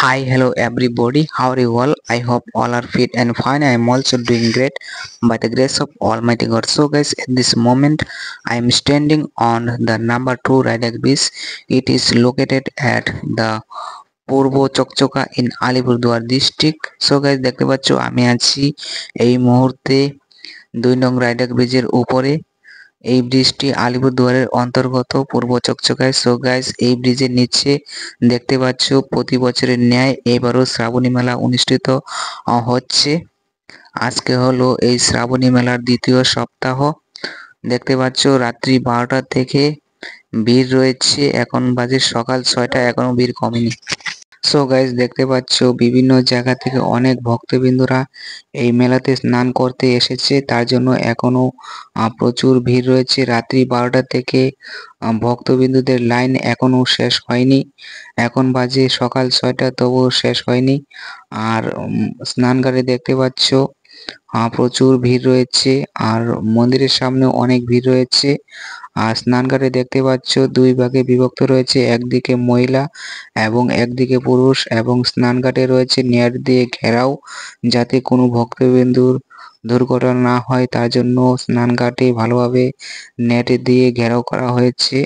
Hi, hello everybody. How are you all? I hope all are fit and fine. I am also doing great by the grace of Almighty God. So, guys, at this moment, I am standing on the number 2 Radak Beach. It is located at the পূর্ব চকচকা in Alipurduar district. So guys দেখতে পাচ্ছ আমি আছি এই মুহূর্তে 2 নং রাইডাক ব্রিজের উপরে। এই ব্রিজটি আলিপুরদুয়ারের অন্তর্গত পূর্ব চকচকায়। সো গাইস এই ব্রিজের নিচে দেখতে পাচ্ছ প্রতি বছরের ন্যায় এবারও শ্রাবণী মেলা অনুষ্ঠিত হচ্ছে। আজকে হলো এই শ্রাবণী মেলার দ্বিতীয় সপ্তাহ। দেখতে পাচ্ছ রাত্রি 12টা থেকে ভিড় রয়েছে, এখন বাজে সকাল 6টা, এখনো ভিড় কমেনি। সো গাইস দেখতে পাচ্ছ বিভিন্ন জায়গা থেকে অনেক ভক্তবৃন্দরা এই মেলাতে স্নান করতে এসেছে, তার জন্য এখনো প্রচুর ভিড় রয়েছে। রাত্রি 12টা থেকে ভক্তবিন্দুদের লাইন এখনো শেষ হয়নি। এখন বাজে সকাল 6টা, তবুও শেষ হয়নি। আর স্নানঘাটে দেখতে পাচ্ছ প্রচুর ভিড় রয়েছে, আর মন্দিরের সামনে অনেক ভিড় রয়েছে। আর স্নানঘাটে দেখতে পাচ্ছ দুই ভাগে বিভক্ত রয়েছে, একদিকে মহিলা এবং একদিকে পুরুষ, এবং স্নানঘাটে রয়েছে নেট দিয়ে ঘেরাও, যাতে কোনো ভক্তবিন্দুর দুর্ঘটনা না হয় তার জন্য স্নানঘাটে ভালোভাবে নেট দিয়ে ঘেরাও করা হয়েছে।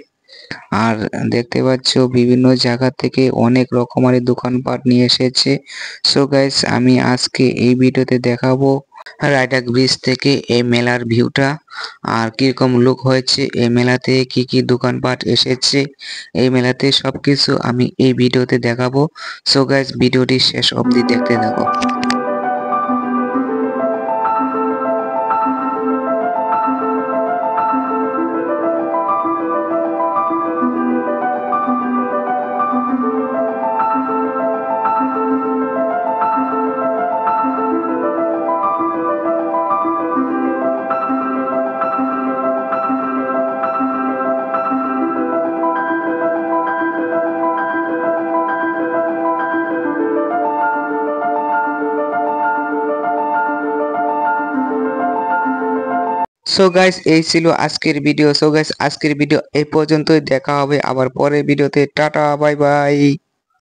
আর দেখতে পাচ্ছ বিভিন্ন জায়গা থেকে অনেক রকমারি দোকানপাট নিয়ে এসেছে। সো গাইস আমি আজকে এই ভিডিওতে দেখাবো রাইডাক ব্রিজ থেকে এই মেলার ভিউটা, আর কিরকম লুক হয়েছে এই মেলাতে, কি কি দোকানপাট এসেছে এই মেলাতে, সবকিছু আমি এই ভিডিওতে দেখাবো। সো গাইস ভিডিওটি শেষ অবধি দেখতে থাকো। সো গাইস এই ছিল আজকের ভিডিও। সো গাইস আজকের ভিডিও এই পর্যন্তই, দেখা হবে আবার পরের ভিডিওতে। Tata, bye bye.